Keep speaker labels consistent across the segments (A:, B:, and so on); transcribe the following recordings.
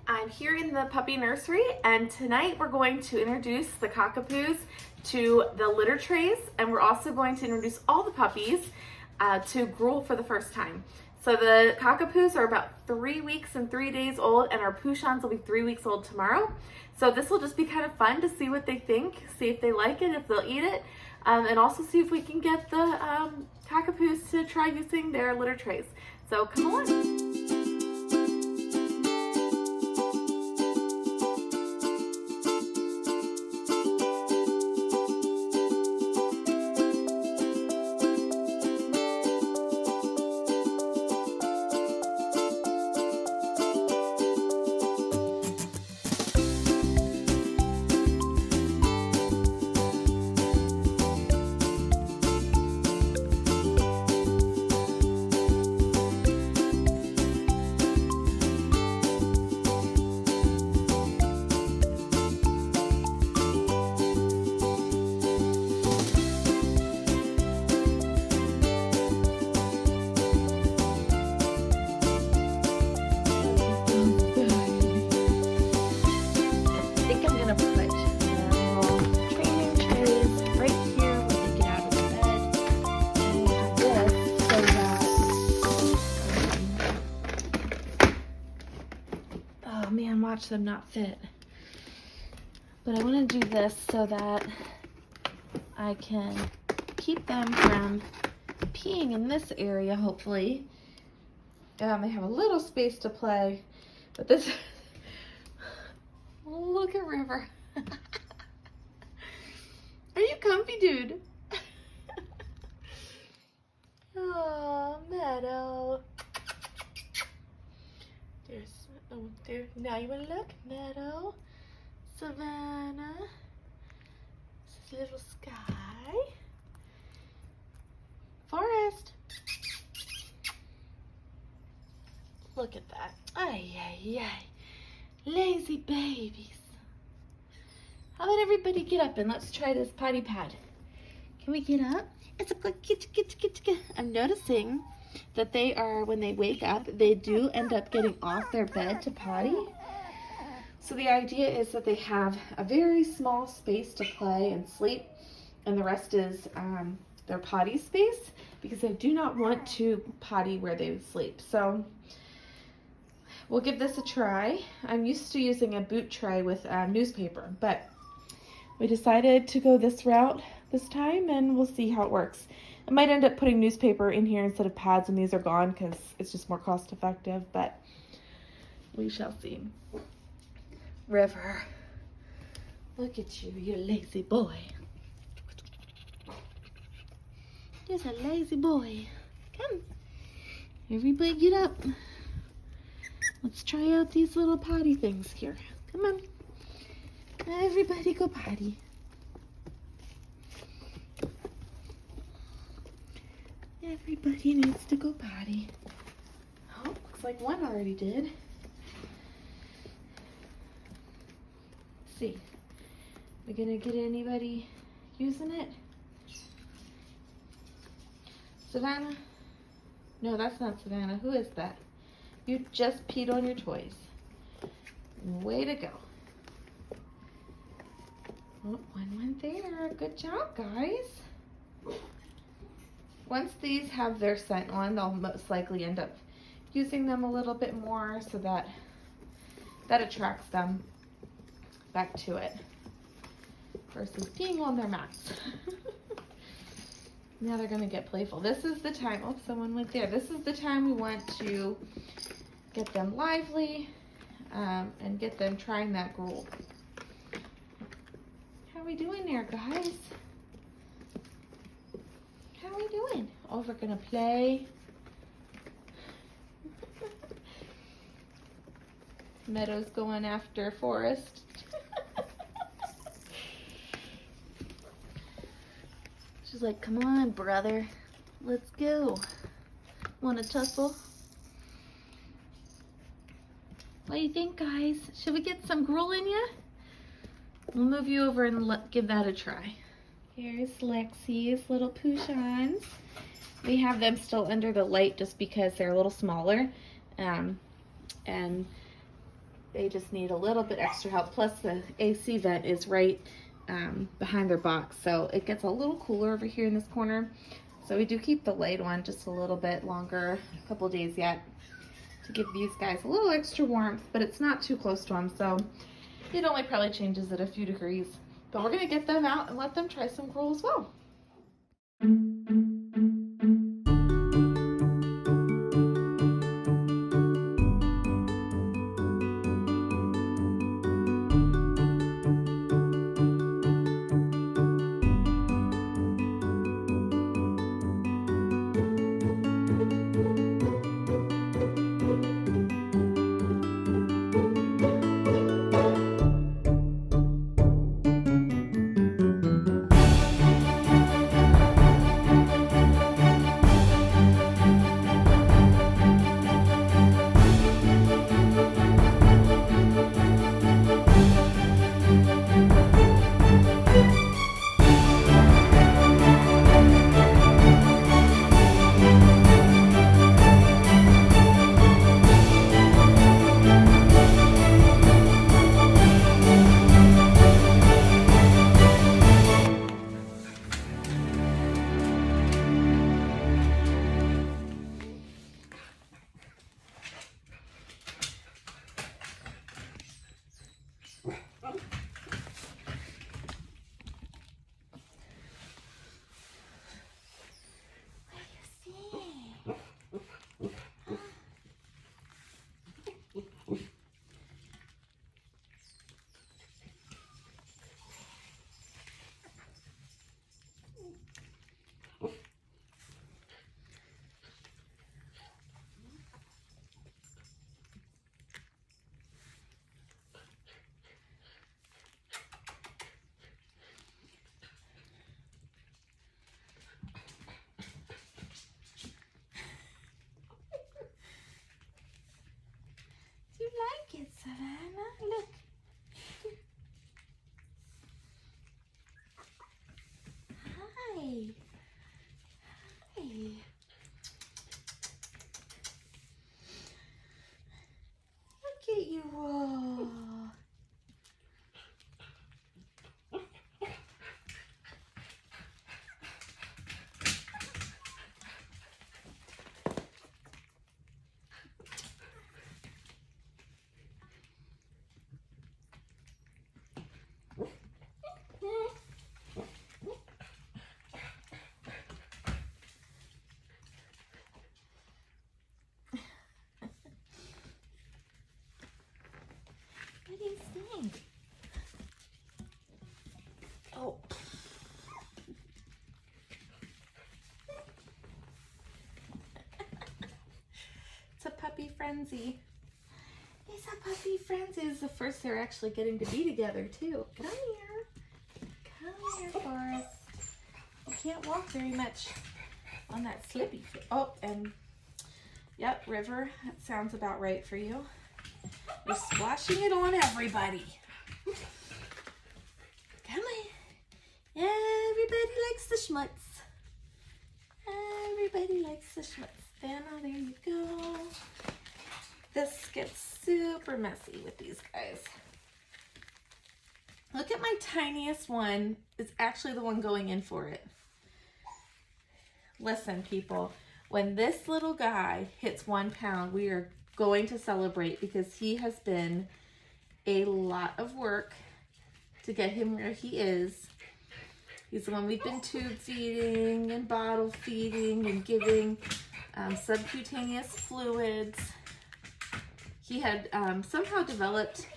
A: I'm here in the puppy nursery, and tonight we're going to introduce the cockapoos to the litter trays, and we're also going to introduce all the puppies to gruel for the first time. So the cockapoos are about 3 weeks and 3 days old, and our Poochons will be 3 weeks old tomorrow. So this will just be kind of fun to see what they think, see if they like it, if they'll eat it, and also see if we can get the cockapoos to try using their litter trays. So come on. Oh man, watch them not fit. But I want to do this so that I can keep them from peeing in this area, hopefully. They have a little space to play, but this, oh, look at River. Are you comfy, dude? Oh, Meadow. Oh, there. Now you want to look, Meadow, Savannah. This is little Sky, Forest. Look at that. Ay, ay, ay. Lazy babies. How about everybody get up and let's try this potty pad? Can we get up? It's a good get. I'm noticing that they are, when they wake up, they do end up getting off their bed to potty. So the idea is that they have a very small space to play and sleep, and the rest is their potty space, because they do not want to potty where they sleep. So we'll give this a try. I'm used to using a boot tray with newspaper, but we decided to go this route this time, and we'll see how it works. I might end up putting newspaper in here instead of pads when these are gone, because it's just more cost effective, but we shall see. River, look at you, you lazy boy. You're a lazy boy. Come, everybody get up. Let's try out these little potty things here. Come on, everybody go potty. Everybody needs to go potty. Oh, looks like one already did. Let's see. We're gonna get anybody using it? Savannah? No, that's not Savannah. Who is that? You just peed on your toys. Way to go. Oh, one went there. Good job, guys. Once these have their scent on, they'll most likely end up using them a little bit more, so that attracts them back to it versus peeing on their mats. Now they're going to get playful. This is the time, oh, someone went there. This is the time we want to get them lively and get them trying that gruel. How are we doing there, guys? How are we doing? Oh, we're gonna play. Meadow's going after Forest. She's like, come on, brother. Let's go. Want to tussle? What do you think, guys? Should we get some gruel in ya? We'll move you over and give that a try. Here's Lexi's little Poochons. We have them still under the light just because they're a little smaller. And They just need a little bit extra help. Plus the AC vent is right behind their box, so it gets a little cooler over here in this corner. So we do keep the light on just a little bit longer, a couple days yet, to give these guys a little extra warmth, but it's not too close to them, so it only probably changes it a few degrees. But we're gonna get them out and let them try some gruel as well. Like it, Savannah. Look. Hi. Hi. Look at you all. What do you think? Oh. It's a puppy frenzy. It's a puppy frenzy. It's the first they're actually getting to be together too. Come here. Come here, Forrest. You can't walk very much on that slippy foot. Oh, and yep, River, that sounds about right for you. You're splashing it on everybody. Come on. Everybody likes the schmutz. Everybody likes the schmutz. Then, oh, there you go. This gets super messy with these guys. Look at my tiniest one. It's actually the one going in for it. Listen, people, when this little guy hits 1 pound, we are going to celebrate because he has been a lot of work to get him where he is. He's the one we've been tube feeding and bottle feeding and giving subcutaneous fluids. He had somehow developed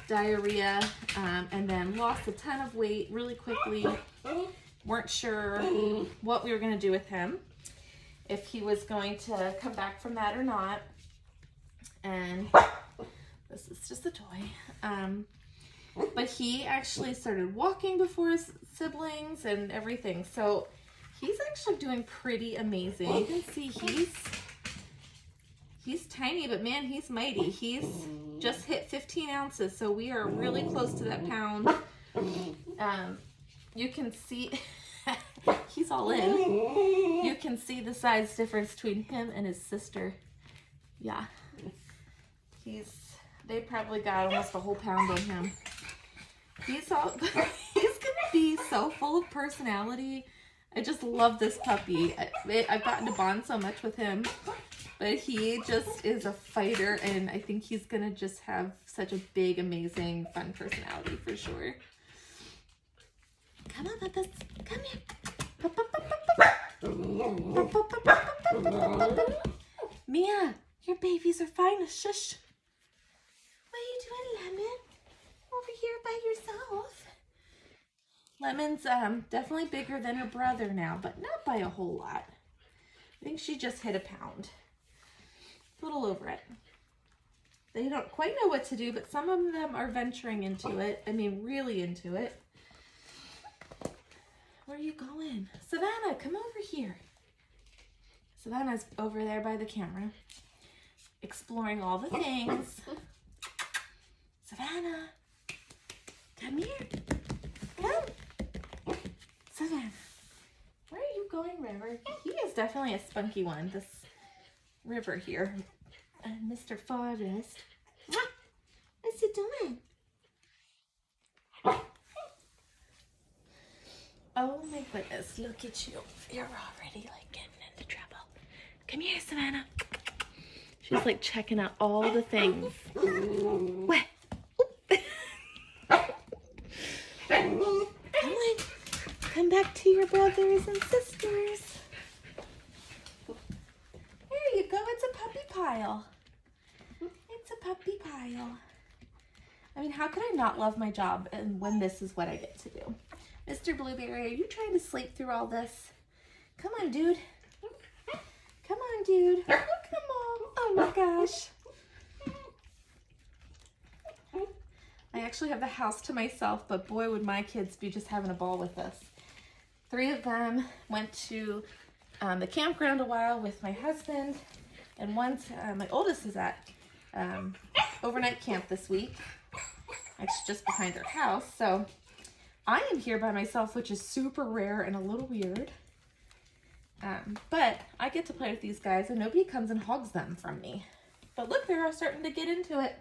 A: diarrhea and then lost a ton of weight really quickly. Weren't sure what we were going to do with him, if he was going to come back from that or not. And this is just a toy. But he actually started walking before his siblings and everything. So he's actually doing pretty amazing. You can see he's tiny, but man, he's mighty. He's just hit 15 ounces. So we are really close to that pound. You can see he's all in. You can see the size difference between him and his sister. Yeah. He's They probably got almost a whole pound on him. He's gonna be so full of personality. I just love this puppy. I've gotten to bond so much with him, but he just is a fighter, and I think he's gonna just have such a big, amazing, fun personality for sure. Come on, Puppies. Come here. Mia, your babies are fine. Shush. What are you doing, Lemon? Over here by yourself. Lemon's definitely bigger than her brother now, but not by a whole lot. I think she just hit a pound. A little over it. They don't quite know what to do, but some of them are venturing into it. I mean, really into it. Where are you going? Savannah, come over here. Savannah's over there by the camera, exploring all the things. Savannah, come here. Come. Savannah, where are you going, River? He is definitely a spunky one, this River here. Mr. Forrest. What's he doing? Oh my goodness, look at you. You're already like getting into trouble. Come here, Savannah. She's like checking out all the things. What? Come on. Come back to your brothers and sisters. There you go. It's a puppy pile. It's a puppy pile. I mean, how could I not love my job and when this is what I get to do? Mr. Blueberry, are you trying to sleep through all this? Come on, dude. Come on, dude. Look at Mom. Oh my gosh. I actually have the house to myself, but boy, would my kids be just having a ball with us. 3 of them went to the campground a while with my husband, and once my oldest is at overnight camp this week. It's just behind their house, so I am here by myself, which is super rare and a little weird. But I get to play with these guys, and nobody comes and hogs them from me. But look, they're all starting to get into it.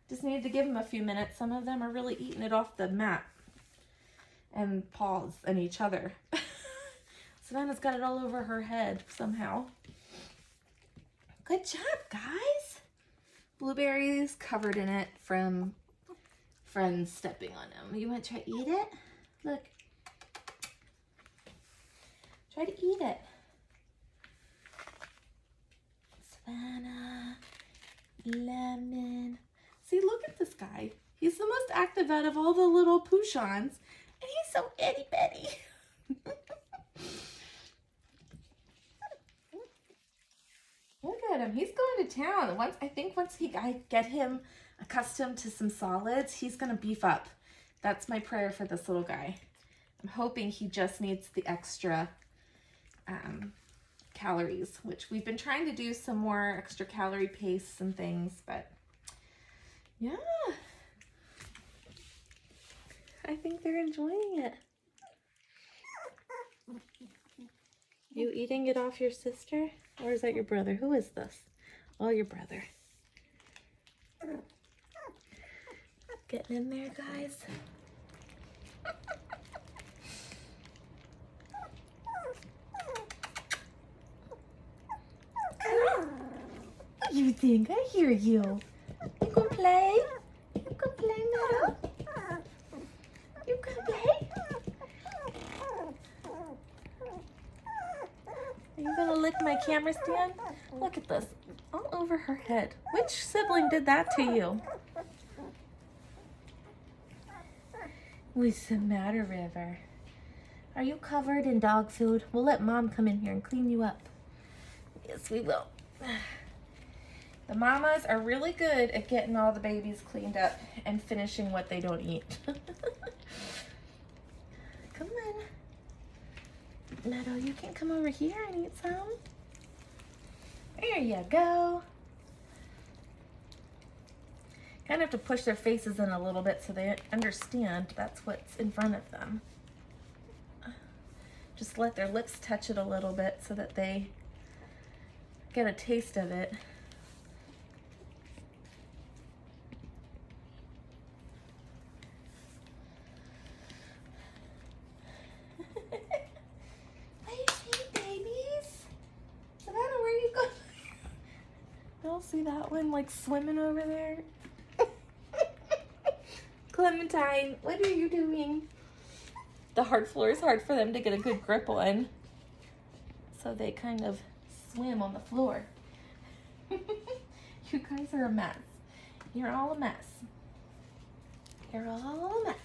A: Just needed to give them a few minutes. Some of them are really eating it off the mat and paws and each other. Savannah's got it all over her head somehow. Good job, guys. Blueberry's covered in it from friends stepping on him. You want to try to eat it? Look. Try to eat it. Savannah, Lemon. See, look at this guy. He's the most active out of all the little Pouchons, and he's so itty-bitty. Look at him. He's going to town. I think once I get him accustomed to some solids, he's going to beef up. That's my prayer for this little guy. I'm hoping he just needs the extra calories, which we've been trying to do some more extra calorie pastes and things, but yeah, I think they're enjoying it. You eating it off your sister? Or is that your brother? Who is this? Oh, your brother. Getting in there, guys. What do you think? I hear you. You gonna play? You gonna play, Meadow? You gonna play? Are you gonna lick my camera stand? Look at this. All over her head. Which sibling did that to you? What's the matter, River? Are you covered in dog food? We'll let Mom come in here and clean you up. Yes, we will. The mamas are really good at getting all the babies cleaned up and finishing what they don't eat. Come on. Meadow, you can come over here and eat some. There you go. Kind of have to push their faces in a little bit so they understand that's what's in front of them. Just let their lips touch it a little bit so that they get a taste of it. y'all see that one like swimming over there? Clementine, what are you doing? The hard floor is hard for them to get a good grip on. So they kind of swim on the floor. You guys are a mess. You're all a mess. You're all a mess.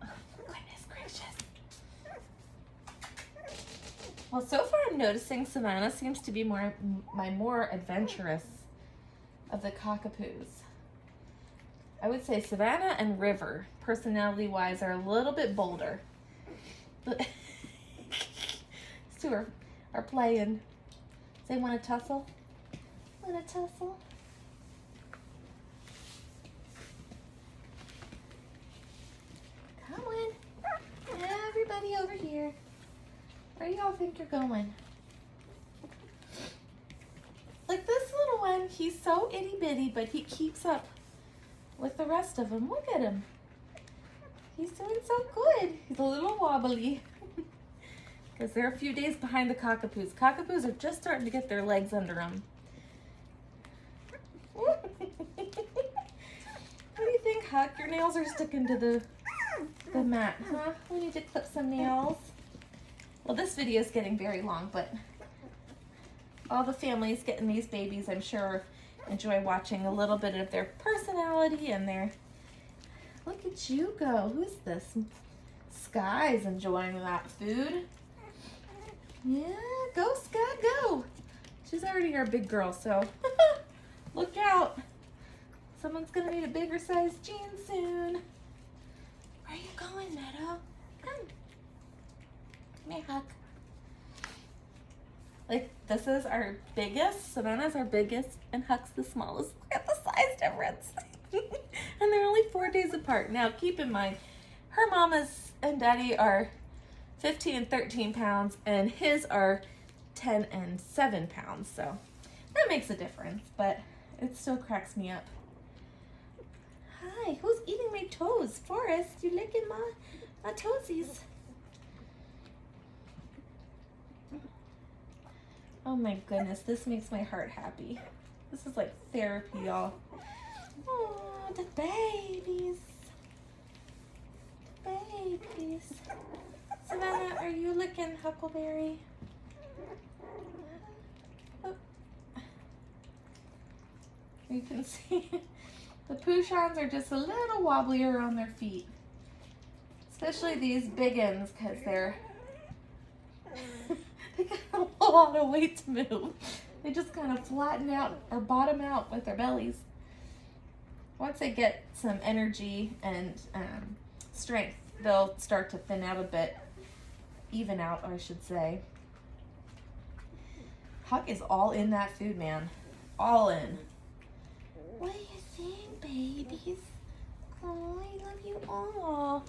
A: Oh, goodness gracious. Well, so far I'm noticing Savannah seems to be my more adventurous of the cockapoos. I would say Savannah and River, personality-wise, are a little bit bolder. But these two are playing. They want to tussle? Want to tussle? Come on. Everybody over here. Where do y'all think you're going? Like this little one, he's so itty-bitty, but he keeps up with the rest of them. Look at him. He's doing so good. He's a little wobbly because they're a few days behind the cockapoos. Cockapoos are just starting to get their legs under them. What do you think, Huck? Your nails are sticking to the mat, huh? We need to clip some nails. Well, this video is getting very long, but all the families getting these babies, I'm sure, enjoy watching a little bit of their personality and their... Look at you go. Who's this? Sky's enjoying that food. Yeah, go Sky, go. She's already our big girl, so look out. Someone's gonna need a bigger size jean soon. Where are you going, Meadow? Come. Come here, Huck. Like, this is our biggest, Savannah's our biggest, and Huck's the smallest. Look at the size difference. And they're only 4 days apart. Now, keep in mind, her mamas and daddy are 15 and 13 pounds, and his are 10 and 7 pounds. So that makes a difference, but it still cracks me up. Hi, who's eating my toes? Forrest, you licking my toesies. Oh my goodness, this makes my heart happy. This is like therapy, y'all. Oh, the babies. The babies. Savannah, are you licking Huckleberry? Oh. You can see the Poochons are just a little wobblier on their feet. Especially these big uns, because they're they got a lot of weight to move. They just kind of flatten out or bottom out with their bellies. Once they get some energy and strength, they'll start to thin out a bit. Even out, I should say. Huck is all in that food, man. All in. What are you saying, babies? Oh, I love you all.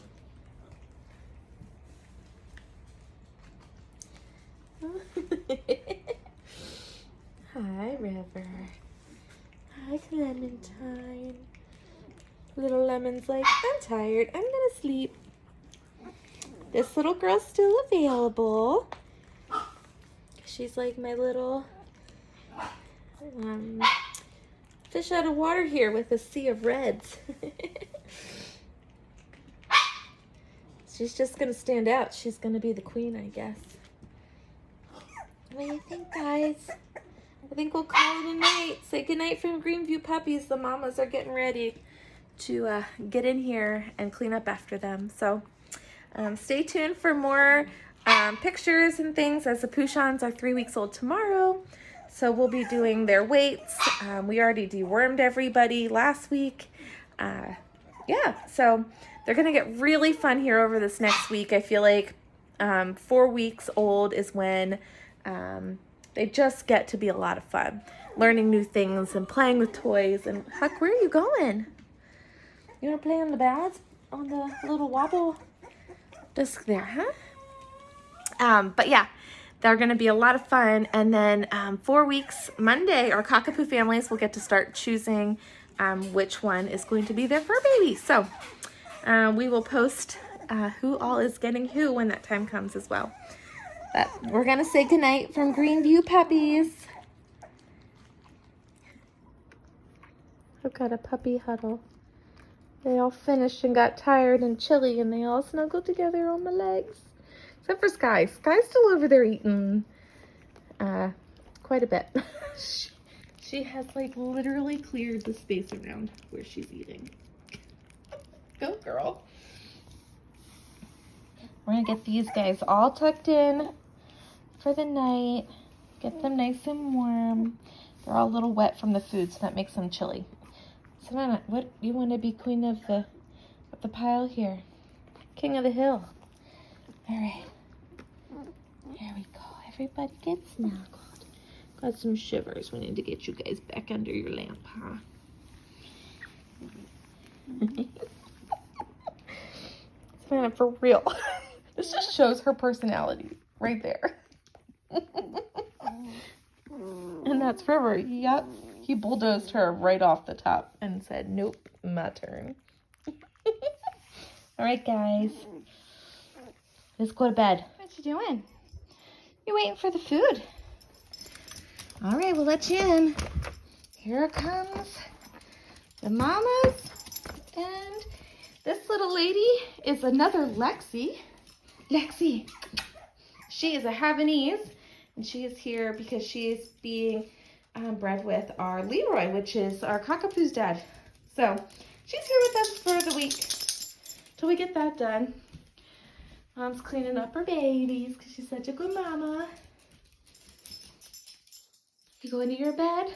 A: Hi, River. Hi, Clementine. Little Lemon's like, I'm tired. I'm gonna sleep. This little girl's still available. She's like my little fish out of water here with a sea of reds. She's just gonna stand out. She's gonna be the queen, I guess. What do you think, guys? I think we'll call it a night. Say goodnight from Greenview Puppies. The mamas are getting ready to get in here and clean up after them. So stay tuned for more pictures and things, as the Poochons are 3 weeks old tomorrow. So we'll be doing their weights. We already dewormed everybody last week. Yeah, so they're going to get really fun here over this next week. I feel like 4 weeks old is when they just get to be a lot of fun. Learning new things and playing with toys. And Huck, where are you going? You want to play on the balance? On the little wobble disc there, huh? But yeah, they're going to be a lot of fun. And then 4 weeks, Monday, our cockapoo families will get to start choosing which one is going to be their fur baby. So we will post who all is getting who when that time comes as well. But we're going to say goodnight from Greenview Puppies. I've got a puppy huddle. They all finished and got tired and chilly, and they all snuggled together on my legs. Except for Sky. Sky's still over there eating quite a bit. She has like literally cleared the space around where she's eating. Go girl. We're gonna get these guys all tucked in for the night. Get them nice and warm. They're all a little wet from the food, so that makes them chilly. Savannah, what, you want to be queen of the pile here? King of the hill. All right. There we go. Everybody get snuggled. Got some shivers. We need to get you guys back under your lamp, huh? Savannah, for real. This just shows her personality right there. And that's River. Yep. He bulldozed her right off the top and said, nope, my turn. All right, guys. Let's go to bed. What you doing? You're waiting for the food. All right, we'll let you in. Here comes the mamas. And this little lady is another Lexi. Lexi. She is a Havanese, and she is here because she is being bred with our Leroy, which is our cockapoo's dad. So she's here with us for the week till we get that done. Mom's cleaning up her babies because she's such a good mama. You go into your bed.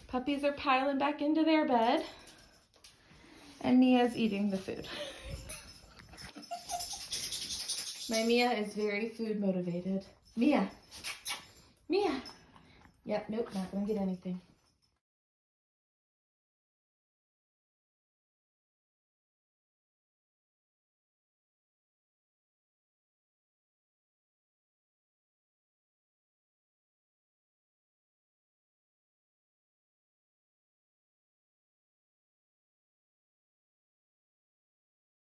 A: Puppies are piling back into their bed. And Mia's eating the food. My Mia is very food motivated. Mia. Mia. Yep, nope, not gonna get anything.